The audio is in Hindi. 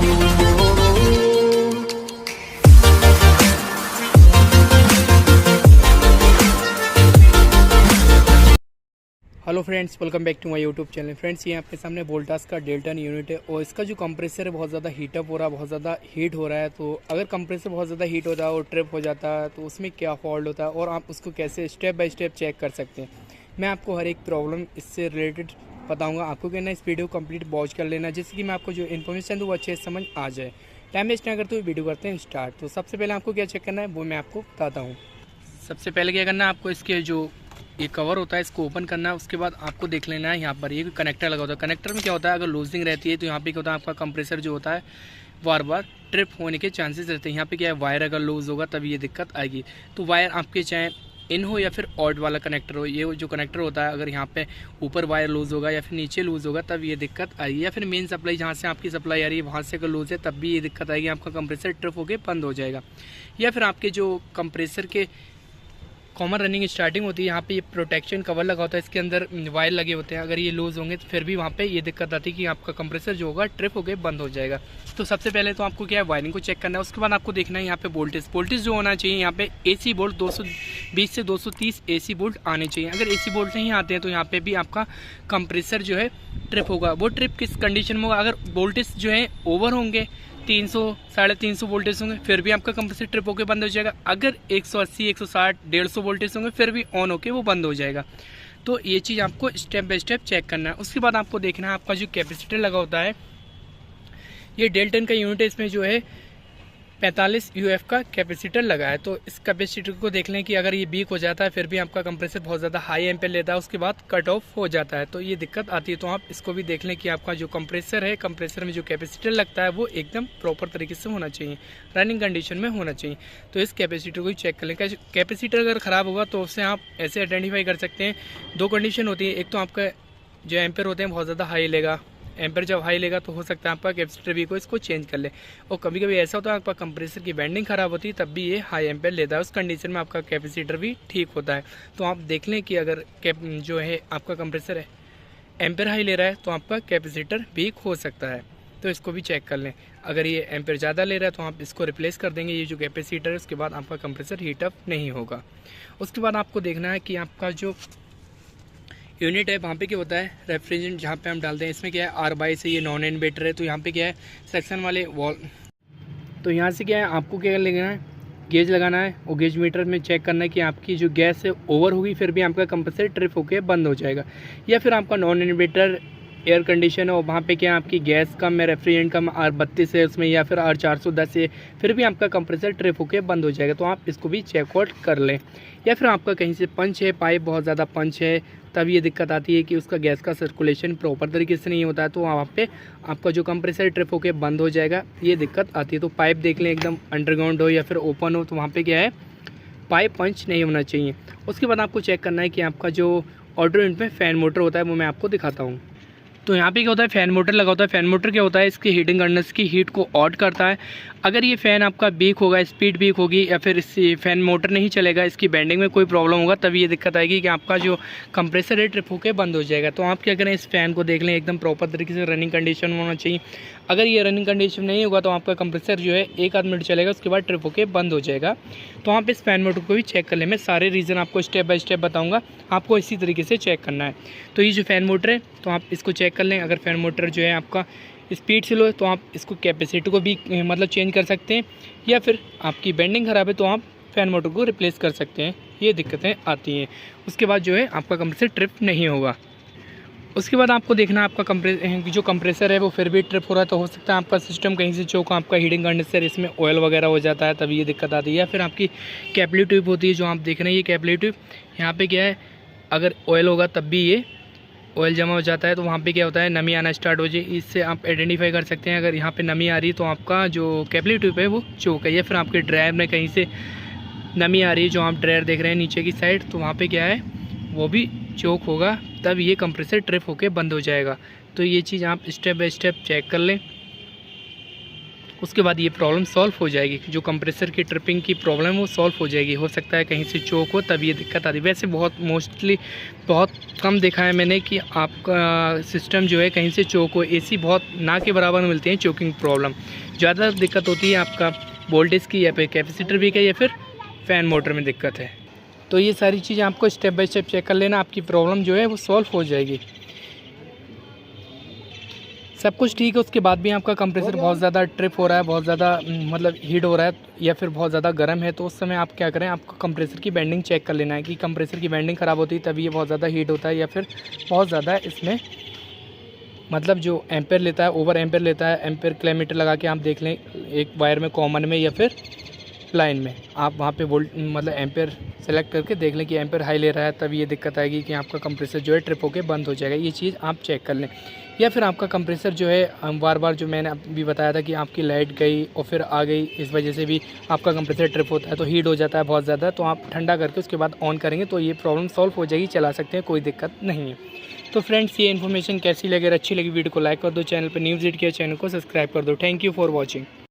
Hello friends, welcome back to my YouTube channel. Friends, ये आपके सामने वोल्टास का डेल्टन यूनिट है और इसका जो कंप्रेसर है बहुत ज़्यादा हीटअप हो रहा है, बहुत ज़्यादा हीट हो रहा है। तो अगर कंप्रेसर बहुत ज़्यादा हीट होता है और ट्रिप हो जाता है तो उसमें क्या फॉल्ट होता है और आप उसको कैसे स्टेप बाय स्टेप चेक कर सकते हैं, मैं आपको हर एक प्रॉब्लम इससे रिलेटेड बताऊँगा। आपको कहना है इस वीडियो को कंप्लीट वॉच कर लेना, जिससे कि मैं आपको जो इन्फॉर्मेशन दूँ वो अच्छे से समझ आ जाए। टाइम वेस्ट ना करते हुए वीडियो करते हैं स्टार्ट। तो सबसे पहले आपको क्या चेक करना है वो मैं आपको बताता हूँ। सबसे पहले क्या करना है, आपको इसके जो ये कवर होता है इसको ओपन करना है। उसके बाद आपको देख लेना है यहाँ पर ये कनेक्टर लगा होता है। कनेक्टर में क्या होता है, अगर लूजिंग रहती है तो यहाँ पे क्या होता है, आपका कंप्रेसर जो होता है बार बार ट्रिप होने के चांसेस रहते हैं। यहाँ पे क्या है, वायर अगर लूज होगा तब ये दिक्कत आएगी। तो वायर आपके चाहे इन हो या फिर ऑड वाला कनेक्टर हो, ये जो कनेक्टर होता है अगर यहाँ पे ऊपर वायर लूज होगा या फिर नीचे लूज होगा तब ये दिक्कत आएगी। या फिर मेन सप्लाई जहाँ से आपकी सप्लाई आ रही है वहाँ से अगर लूज है तब भी ये दिक्कत आएगी, आपका कंप्रेसर ट्रिप होकर बंद हो जाएगा। या फिर आपके जो कंप्रेसर के कॉमन रनिंग स्टार्टिंग होती है, यहाँ पे ये प्रोटेक्शन कवर लगा होता है, इसके अंदर वायर लगे होते हैं। अगर ये लूज होंगे तो फिर भी वहाँ पे ये दिक्कत आती है कि आपका कंप्रेसर जो होगा ट्रिप होकर बंद हो जाएगा। तो सबसे पहले तो आपको क्या है, वायरिंग को चेक करना है। उसके बाद आपको देखना है यहाँ पे वोल्टेज जो होना चाहिए, यहाँ पे AC वोल्ट 220 से 230 AC वोल्ट आने चाहिए। अगर AC वोल्ट नहीं आते हैं तो यहाँ पे भी आपका कंप्रेसर जो है ट्रिप होगा। वो ट्रिप किस कंडीशन में होगा, अगर वोल्टेज जो है ओवर होंगे 300 350 वोल्टेज होंगे फिर भी आपका कंप्रेसर ट्रिप होकर बंद हो जाएगा। अगर 180 160 150 वोल्टेज होंगे फिर भी ऑन होकर वो बंद हो जाएगा। तो ये चीज़ आपको स्टेप बाय स्टेप चेक करना है। उसके बाद आपको देखना है आपका जो कैपेसिटर लगा होता है, ये डेल्टन का यूनिट है, इसमें जो है 45 UF का कैपेसिटर लगा है। तो इस कैपेसिटर को देख लें कि अगर ये वीक हो जाता है फिर भी आपका कंप्रेसर बहुत ज़्यादा हाई एम्पेयर लेता है, उसके बाद कट ऑफ हो जाता है तो ये दिक्कत आती है। तो आप इसको भी देख लें कि आपका जो कंप्रेसर है, कंप्रेसर में जो कैपेसिटर लगता है वो एकदम प्रॉपर तरीके से होना चाहिए, रनिंग कंडीशन में होना चाहिए। तो इस कैपेसिटर को ही चेक कर लें। कैपेसिटर अगर ख़राब होगा तो उससे आप ऐसे आइडेंटिफाई कर सकते हैं। दो कंडीशन होती है, एक तो आपका जो एम्पेयर होते हैं बहुत ज़्यादा हाई लेगा, एम्पेयर जब हाई लेगा तो हो सकता है आपका कैपेसिटर भी को इसको चेंज कर ले। और कभी कभी ऐसा होता है आपका कंप्रेसर की बेंडिंग ख़राब होती है तब भी ये हाई एम्पेयर लेता है, उस कंडीशन में आपका कैपेसिटर भी ठीक होता है। तो आप देख लें कि अगर जो है आपका कंप्रेसर है एम्पेयर हाई ले रहा है तो आपका कैपेसिटर वीक हो सकता है, तो इसको भी चेक कर लें। अगर ये एम्पेयर ज़्यादा ले रहा है तो आप इसको रिप्लेस कर देंगे, ये जो कैपेसिटर है, उसके बाद आपका कंप्रेसर हीटअप नहीं होगा। उसके बाद आपको देखना है कि आपका जो यूनिट है वहाँ पे क्या होता है, रेफ्रिजरेंट जहाँ पे हम डालते हैं इसमें क्या है R22 से ये नॉन इन्वर्टर है। तो यहाँ पे क्या है, सेक्शन वाले वॉल, तो यहाँ से क्या है आपको क्या लेना है, गेज लगाना है और गेज मीटर में चेक करना है कि आपकी जो गैस है ओवर होगी फिर भी आपका कंप्रेसर ट्रिप होकर बंद हो जाएगा। या फिर आपका नॉन इन्वर्टर एयर कंडीशन है और वहाँ पे क्या आपकी गैस कम है, रेफ्रिजरेंट कम R32 है उसमें, या फिर R410 है, फिर भी आपका कंप्रेसर ट्रिप होकर बंद हो जाएगा। तो आप इसको भी चेकआउट कर लें। या फिर आपका कहीं से पंच है, पाइप बहुत ज़्यादा पंच है, तब ये दिक्कत आती है कि उसका गैस का सर्कुलेशन प्रॉपर तरीके से नहीं होता है, तो वहाँ पे आपका जो कंप्रेसर ट्रिप होकर बंद हो जाएगा, ये दिक्कत आती है। तो पाइप देख लें एकदम अंडरग्राउंड हो या फिर ओपन हो, तो वहाँ पे क्या है पाइप पंच नहीं होना चाहिए। उसके बाद आपको चेक करना है कि आपका जो ऑटो यूनिट में फ़ैन मोटर होता है वो मैं आपको दिखाता हूँ। तो यहाँ पे क्या होता है, फ़ैन मोटर लगा होता है। फ़ैन मोटर क्या होता है, इसकी हीटिंग कंडेंस की हीट को ऑड करता है। अगर ये फ़ैन आपका वीक होगा, स्पीड वीक होगी या फिर इस फ़ैन मोटर नहीं चलेगा, इसकी बेंडिंग में कोई प्रॉब्लम होगा, तभी ये दिक्कत आएगी कि आपका जो कंप्रेसर है ट्रिप होकर बंद हो जाएगा। तो आप क्या करें, इस फ़ैन को देख लें, एकदम प्रॉपर तरीके से रनिंग कंडीशन में होना चाहिए। अगर ये रनिंग कंडीशन नहीं होगा तो आपका कंप्रेसर जो है 1 आध मिनट चलेगा, उसके बाद ट्रिप होकर बंद हो जाएगा। तो आप इस फ़ैन मोटर को भी चेक कर लें। मैं सारे रीज़न आपको स्टेप बाय स्टेप बताऊँगा, आपको इसी तरीके से चेक करना है। तो ये जो फ़ैन मोटर है तो आप इसको चेक कर लें। अगर फ़ैन मोटर जो है आपका स्पीड से लो है तो आप इसको कैपेसिटी को भी मतलब चेंज कर सकते हैं, या फिर आपकी बेंडिंग ख़राब है तो आप फ़ैन मोटर को रिप्लेस कर सकते हैं। ये दिक्कतें आती हैं। उसके बाद जो है आपका कंप्रेसर ट्रिप नहीं होगा। उसके बाद आपको देखना है आपका जो कंप्रेसर है वो फिर भी ट्रिप हो रहा है, तो हो सकता है आपका सिस्टम कहीं से चौक, आपका हीटिंग कंडेंसर इसमें ऑयल वगैरह हो जाता है, तभी ये दिक्कत आती है। या फिर आपकी कैपिलरी ट्यूब होती है जो आप देख रहे हैं, ये कैपिलरी ट्यूब, यहाँ पे क्या है अगर ऑयल होगा तब भी ये ऑयल जमा हो जाता है, तो वहाँ पे क्या होता है नमी आना स्टार्ट हो जाए। इससे आप आइडेंटिफाई कर सकते हैं, अगर यहाँ पे नमी आ रही है तो आपका जो कैपिलरी ट्यूब है वो चौक है। या फिर आपके ड्रायर में कहीं से नमी आ रही है, जो आप ड्रायर देख रहे हैं नीचे की साइड, तो वहाँ पे क्या है वो भी चौक होगा, तब ये कंप्रेसर ट्रिप होकर बंद हो जाएगा। तो ये चीज़ आप स्टेप बाय स्टेप चेक कर लें। उसके बाद ये प्रॉब्लम सॉल्व हो जाएगी। जो कंप्रेसर की ट्रिपिंग की प्रॉब्लम है वो सॉल्व हो जाएगी। हो सकता है कहीं से चोक हो तब ये दिक्कत आती है। वैसे बहुत कम देखा है मैंने कि आपका सिस्टम जो है कहीं से चोक हो। एसी बहुत ना के बराबर मिलते हैं चोकिंग प्रॉब्लम। ज़्यादा दिक्कत होती है आपका वोल्टेज की या फिर कैपेसिटर भी का या फिर फ़ैन मोटर में दिक्कत है। तो ये सारी चीज़ें आपको स्टेप बाय स्टेप चेक कर लेना, आपकी प्रॉब्लम जो है वो सॉल्व हो जाएगी। सब कुछ ठीक है, उसके बाद भी आपका कंप्रेसर बहुत ज़्यादा ट्रिप हो रहा है, बहुत ज़्यादा मतलब हीट हो रहा है या फिर बहुत ज़्यादा गर्म है, तो उस समय आप क्या करें, आपको कंप्रेसर की बेंडिंग चेक कर लेना है कि कंप्रेसर की बेंडिंग ख़राब होती है तभी ये बहुत ज़्यादा हीट होता है या फिर बहुत ज़्यादा इसमें मतलब जो एम्पेयर लेता है ओवर एम्पेयर लेता है। एम्पेयर किलोमीटर लगा के आप देख लें एक वायर में कॉमन में या फिर लाइन में, आप वहाँ पे वोल्ट मतलब एम्पेयर सेलेक्ट करके देख लें कि एम्पेयर हाई ले रहा है, तब ये दिक्कत आएगी कि आपका कंप्रेसर जो है ट्रिप होकर बंद हो जाएगा। ये चीज़ आप चेक कर लें। या फिर आपका कंप्रेसर जो है बार बार जो मैंने अभी बताया था कि आपकी लाइट गई और फिर आ गई, इस वजह से भी आपका कंप्रेसर ट्रिप होता है, तो हीट हो जाता है बहुत ज़्यादा। तो आप ठंडा करके उसके बाद ऑन करेंगे तो ये प्रॉब्लम सॉल्व हो जाएगी, चला सकते हैं, कोई दिक्कत नहीं है। तो फ्रेंड्स ये इन्फॉर्मेशन कैसी लगी? अगर अच्छी लगी वीडियो को लाइक कर दो, चैनल पर न्यू विजिट किया चैनल को सब्सक्राइब कर दो। Thank you for watching.